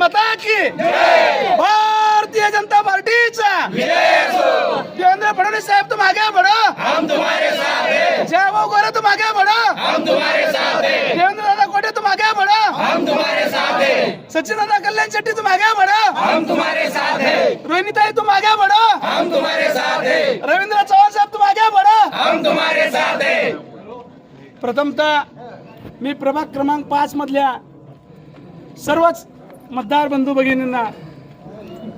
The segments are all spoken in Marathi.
माता की भारतीय जनता पार्टीचा देवेंद्र फडणवीस साहब तुम आगे बढ़ो, हम तुम्हारे साथ हैं। जय वो गोरे तुम आगे बढ़ो, हम तुम्हारे साथ हैं। देवेंद्र दादा कोटे तुम आगे बढ़ो, हम तुम्हारे साथ हैं। सचिन दादा कल्याण शेट्टी तुम आगे बढ़ो, हम तुम्हारे साथ हैं। रोहिणी ताई तुम आगे बढ़ो, हम तुम्हारे साथ हैं। रविंद्र चव्हाण साहब तुम आगे बढ़ो, हम तुम्हारे साथ हैं। प्रथमतः मी प्रभाग क्रमांक 5 मधल्या सर्वच मतदार बंधू भगिनींना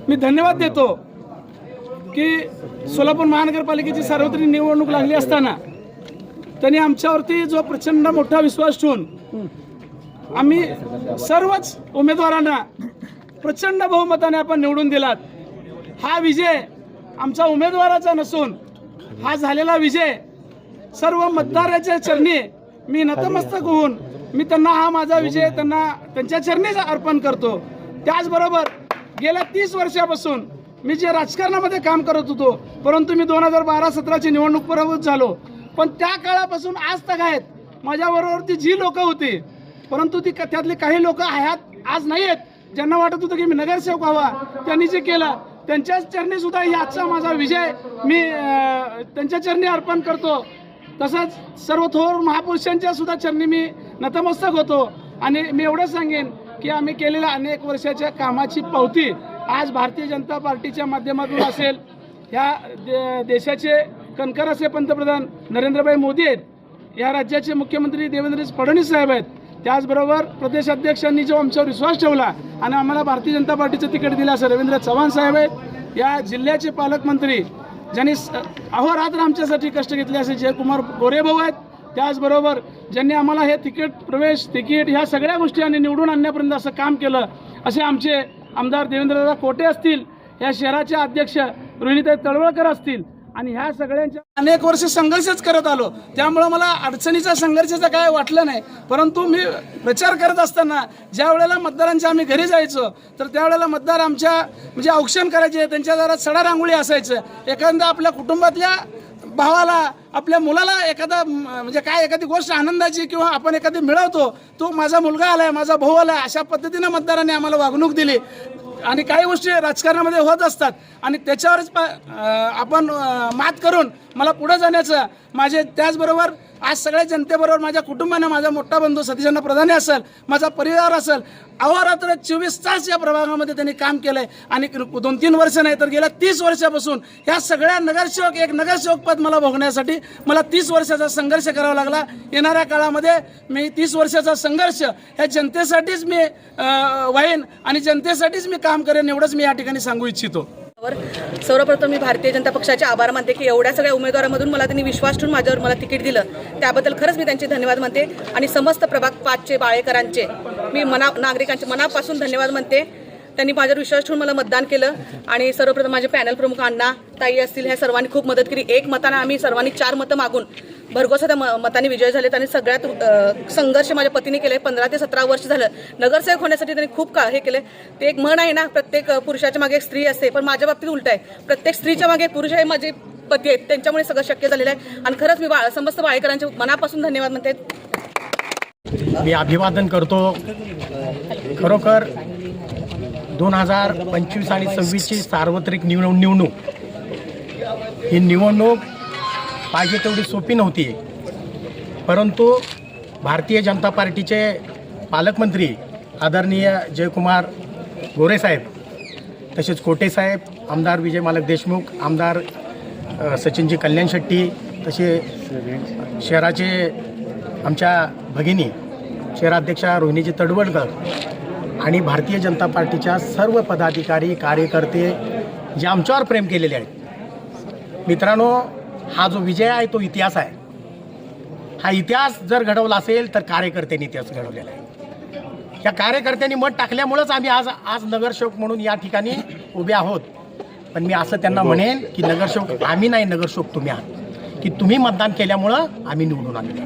मी धन्यवाद देतो की सोलापूर महानगरपालिकेची सार्वत्रिक निवडणूक लागली असताना त्यांनी आमच्यावरती जो प्रचंड मोठा विश्वास ठेवून आम्ही सर्वच उमेदवारांना प्रचंड बहुमताने आपण निवडून दिलात। हा विजय आमच्या उमेदवाराचा नसून हा झालेला विजय सर्व मतदाराच्या चरणी मी नतमस्तक होऊन मी त्यांना हा माझा विजय त्यांच्या चरणीच अर्पण करतो। त्याचबरोबर गेल्या 30 वर्षापासून मी जे राजकारणामध्ये काम करत होतो, परंतु मी 2012-17ची निवडणूक पराभूत झालो, पण त्या काळापासून आज तक आहेत माझ्याबरोबर ती जी लोक होती, परंतु त्यातले काही लोक आहेत आज नाही आहेत, ज्यांना वाटत होतं की मी नगरसेवक व्हावा, त्यांनी जे केलं त्यांच्याच चरणी सुद्धा ही आजचा माझा विजय मी त्यांच्या चरणी अर्पण करतो। तसंच सर्व थोर महापुरुषांच्या सुद्धा चरणी मी नतमस्तक होतो आणि मी एवढं सांगेन की आम्ही केलेल्या अनेक वर्षाच्या कामाची पावती आज भारतीय जनता पार्टीच्या माध्यमातून असेल, ह्या देशाचे कणखर असे पंतप्रधान नरेंद्रभाई मोदी आहेत, या राज्याचे मुख्यमंत्री देवेंद्र फडणवीस साहेब आहेत, त्याचबरोबर प्रदेशाध्यक्षांनी जो आमच्यावर विश्वास ठेवला आणि आम्हाला भारतीय जनता पार्टीचं तिकीट दिलं असं रवींद्र चव्हाण साहेब आहेत, या जिल्ह्याचे पालकमंत्री ज्यांनी अहोरात्र आमच्यासाठी कष्ट घेतले असे जयकुमार गोरे भाऊ आहेत, त्याचबरोबर ज्यांनी आम्हाला हे प्रवेश तिकीट ह्या सगळ्या गोष्टी आणि निवडून आणण्यापर्यंत असं काम केलं असे आमचे आमदार देवेंद्रदादा कोटे असतील, या शहराचे अध्यक्ष रोहिणीताई तळवळकर असतील आणि ह्या सगळ्यांच्या अनेक वर्ष संघर्षच करत आलो, त्यामुळे मला अडचणीचा संघर्षाचं काय वाटलं नाही। परंतु मी प्रचार करत असताना ज्या वेळेला मतदारांच्या आम्ही घरी जायचो तर त्यावेळेला मतदार आमच्या म्हणजे औक्षण करायचे, त्यांच्या दारात सडा रांगोळी असायचं, एखाद्या आपल्या कुटुंबातल्या भावाला आपल्या मुलाला एखादी गोष्ट आनंदाची किंवा आपण एखादी मिळवतो, तो माझा मुलगा आलाय, माझा भाऊ आलाय, अशा पद्धतीने मतदारांनी आम्हाला वागणूक दिली आणि काही गोष्टी राजकारणामध्ये होत असतात आणि त्याच्यावरच आपण मात करून मला पुढे जाण्याचं माझे, त्याचबरोबर आज सगळ्या जनतेबरोबर माझ्या कुटुंबाने, माझा मोठा बंधू सतीशचंद्र प्रधाने असेल, माझा परिवार असेल, अहोरात्र 24 तास या प्रभागामध्ये त्यांनी काम केलंय आणि 2-3 वर्ष नाही तर गेल्या 30 वर्षापासून ह्या सगळ्या नगरसेवक पद मला भोगण्यासाठी मला 30 वर्षाचा संघर्ष करावा लागला। येणाऱ्या काळामध्ये मी 30 वर्षाचा संघर्ष ह्या जनतेसाठीच मी वाहीन आणि जनतेसाठीच मी काम करेन, एवढंच मी या ठिकाणी सांगू इच्छितो। सर्वप्रथम मी भारतीय जनता पक्षाचे आभार मानते की एवढ्या सगळ्या उमेदवारांमधून मला त्यांनी विश्वास ठेवून माझ्यावर मला तिकीट दिलं, त्याबद्दल खरंच मी त्यांचे धन्यवाद मानते आणि समस्त प्रभाग 5चे बाळेकरांचे मी नागरिकांचे मनापासून धन्यवाद मानते। त्यांनी माझ्यावर विश्वास ठेवून मला मतदान केलं आणि सर्वप्रथम माझे पॅनल प्रमुख अण्णा ताई असतील, ह्या सर्वांनी खूप मदत केली। 1 मताने आम्ही सर्वांनी 4 मतं मागून भरघोस त्या मताने विजय झालेत आणि सगळ्यात संघर्ष माझ्या पतीने केले। 15 ते 17 वर्ष झालं नगरसेवक होण्यासाठी त्यांनी खूप हे केले। ते एक म्हण आहे ना, प्रत्येक पुरुषाच्या मागे एक स्त्री असते, पण माझ्या बाबतीत उलट आहे, प्रत्येक स्त्रीच्या मागे एक पुरुष आहे, माझे पती आहेत, त्यांच्यामुळे सगळं शक्य झालेलं आहे आणि खरंच मी समस्त बाळेकरांचे मनापासून धन्यवाद म्हणते। मी अभिवादन करतो। खरोखर 2025 आणि 26ची सार्वत्रिक निवडणूक ही निवडणूक पाहिजे तेवढी सोपी नव्हती, परंतु भारतीय जनता पार्टीचे पालकमंत्री आदरणीय जयकुमार गोरे साहेब, तसेच कोटे साहेब, आमदार विजय मालक देशमुख, आमदार सचिनजी कल्याण शेट्टी, तसे शहराचे आमच्या भगिनी शहराध्यक्षा रोहिणीजी तळवळकर आणि भारतीय जनता पार्टीच्या सर्व पदाधिकारी कार्यकर्ते जे आमच्यावर प्रेम केलेले आहेत। मित्रांनो, हा जो विजय आहे तो इतिहास आहे। हा इतिहास जर घडवला असेल तर कार्यकर्त्यांनी इतिहास घडवलेला आहे। या कार्यकर्त्यांनी मत टाकल्यामुळेच आम्ही आज नगरसेवक म्हणून या ठिकाणी उभे आहोत। पण मी असं त्यांना म्हणेन की नगरसेवक आम्ही नाही, नगरसेवक तुम्ही आहात, की तुम्ही मतदान केल्यामुळं आम्ही निवडून आलेलो।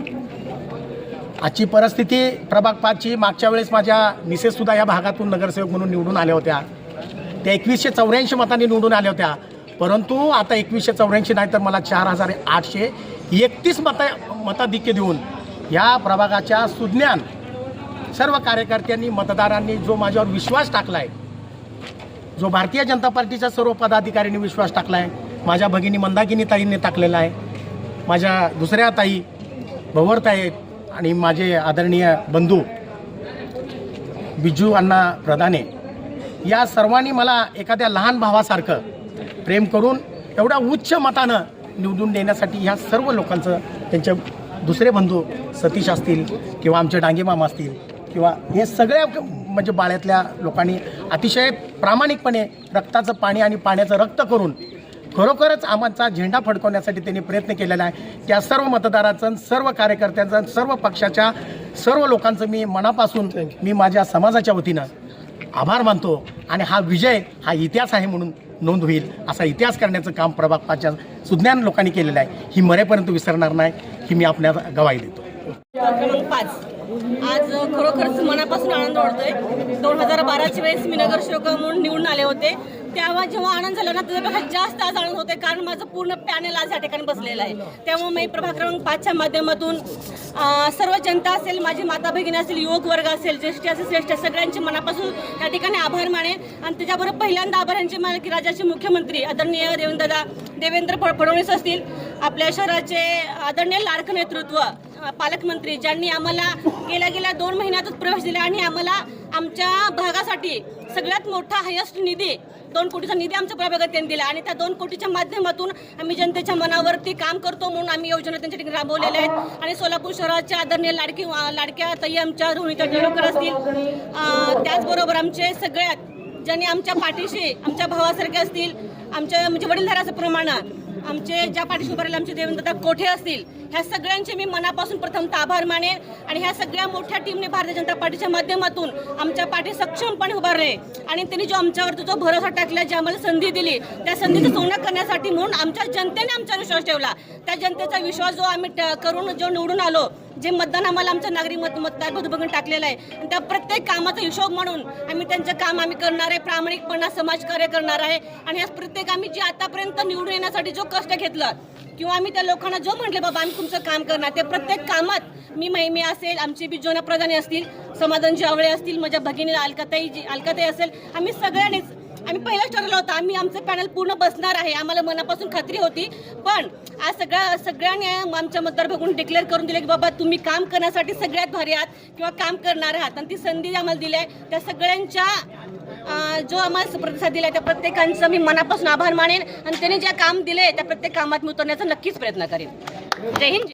आजची परिस्थिती प्रभाग 5ची, मागच्या वेळेस माझ्या मिसेससुद्धा या भागातून नगरसेवक म्हणून निवडून आल्या होत्या, त्या 2184 मतांनी निवडून आल्या होत्या, परंतु आता 2184 नाही तर मला 4831 मताधिक्य देऊन या प्रभागाच्या सुज्ञान सर्व कार्यकर्त्यांनी मतदारांनी जो माझ्यावर विश्वास टाकला आहे, जो भारतीय जनता पार्टीच्या सर्व पदाधिकाऱ्यांनी विश्वास टाकला आहे, माझ्या भगिनी मंदाकिनी ताईंनी टाकलेला आहे, माझ्या दुसऱ्या ताई भवरताई आणि माझे आदरणीय बंधू बिजू अण्णा प्रधाने या सर्वांनी मला एखाद्या लहान भावासारखं प्रेम करून एवढ्या उच्च मतानं निवडून देण्यासाठी ह्या सर्व लोकांचं, त्यांचे दुसरे बंधू सतीश असतील किंवा आमचे डांगे मामा असतील किंवा हे सगळ्या म्हणजे बाळ्यातल्या लोकांनी अतिशय प्रामाणिकपणे रक्ताचं पाणी आणि पाण्याचं रक्त करून खरोखरच आमचा झेंडा फडकवण्यासाठी त्यांनी प्रयत्न केलेला आहे. त्या सर्व मतदाराचं, सर्व कार्यकर्त्यांचं, सर्व पक्षाच्या सर्व लोकांचं मी मनापासून मी माझ्या समाजाच्या वतीनं आभार मानतो. आणि हा विजय हा इतिहास आहे म्हणून नोंद होईल असा इतिहास करण्याचं काम प्रभाग 5च्या सुज्ञान लोकांनी केलेलं आहे. ही मरेपर्यंत विसरणार नाही ही मी आपल्याला गवाही देतो. क्रमांक 5 आज खरोखरच मनापासून आनंद वाटतोय. 2012च्या वेळेस मी नगरसेवक म्हणून निवडून आले होते, तेव्हा जेव्हा आनंद झाला ना त्याच्यापेक्षा जास्त आज आनंद होतोय, कारण माझं पूर्ण पॅनेल आज या ठिकाणी बसलेलं आहे. त्यामुळे मी प्रभाग क्रमांक 5च्या माध्यमातून सर्व जनता असेल, माझी माता भगिनी असेल, युवक वर्ग असेल, ज्येष्ठ असेल, श्रेष्ठ सगळ्यांचे मनापासून या ठिकाणी आभार मानेन. आणि त्याच्याबरोबर पहिल्यांदा आभार यांचे माने की राज्याचे मुख्यमंत्री आदरणीय देवेंद्र फडणवीस असतील, आपल्या शहराचे आदरणीय लाडकं नेतृत्व पालकमंत्री, ज्यांनी आम्हाला गेल्या 2 महिन्यातच प्रवेश दिला आणि आम्हाला आमच्या भागासाठी सगळ्यात मोठा हायेस्ट निधी 2 कोटीचा निधी आमच्या प्रभागात त्यांनी दिला. आणि त्या 2 कोटीच्या माध्यमातून आम्ही जनतेच्या मनावरती काम करतो म्हणून आम्ही योजना त्यांच्या ठिकाणी राबवलेल्या आहेत. आणि सोलापूर शहराच्या आदरणीय लाडक्या ताई आमच्या रोहिता टिळकर असतील, त्याचबरोबर आमचे सगळ्यात ज्यांनी आमच्या पाठीशी आमच्या भावासारखे असतील, आमच्या म्हणजे वडीलधाऱ्याचं प्रमाण आमचे ज्या पाठीशी उभारले आमचे देवेंद्र कोठे असतील, ह्या सगळ्यांचे मी मनापासून प्रथमतः आभार मानेन. आणि ह्या सगळ्या मोठ्या टीमने भारतीय जनता पार्टीच्या माध्यमातून आमच्या पाठी सक्षमपणे उभारले आणि त्यांनी जो आमच्यावरती जो भरोसा टाकला, जी आम्हाला संधी दिली, त्या संधीचं सोनं करण्यासाठी म्हणून आमच्या जनतेने आमचा विश्वास ठेवला. त्या जनतेचा विश्वास जो आम्ही करून जो निवडून आलो, जे मतदान आम्हाला आमच्या नागरी मतदार बघून टाकलेलं आहे, आणि त्या प्रत्येक कामाचा हिशोब म्हणून आम्ही त्यांचं काम आम्ही करणार आहे, प्रामाणिकपणा समाजकार्य करणार आहे. आणि याच प्रत्येक आम्ही जे आतापर्यंत निवडून येण्यासाठी जो कष्ट घेतला किंवा आम्ही त्या लोकांना जो म्हटले बाबा आम्ही तुमचं काम करणार, ते प्रत्येक कामात मी असेल, आमचे बिजोना प्रधाने असतील, समाधान जावळे असतील, माझ्या भगिनी अलकाताई असेल, आम्ही सगळ्यांनीच आम्ही पहिलाच ठरवलं होतं आम्ही आमचं पॅनल पूर्ण बसणार आहे, आम्हाला मनापासून खात्री होती. पण आज सगळ्यांनी आमच्या मतदार बघून डिक्लेअर करून दिले की बाबा तुम्ही काम करण्यासाठी सगळ्यात भारी आहात किंवा काम करणार आहात. आणि ती संधी आम्हाला दिली आहे, त्या सगळ्यांच्या जो आम्हाला प्रतिसाद दिला त्या प्रत्येकांचं मी मनापासून आभार मानेन. आणि त्यांनी जे काम दिले त्या प्रत्येक कामात मी उतरण्याचा नक्कीच प्रयत्न करेन. जय हिंद.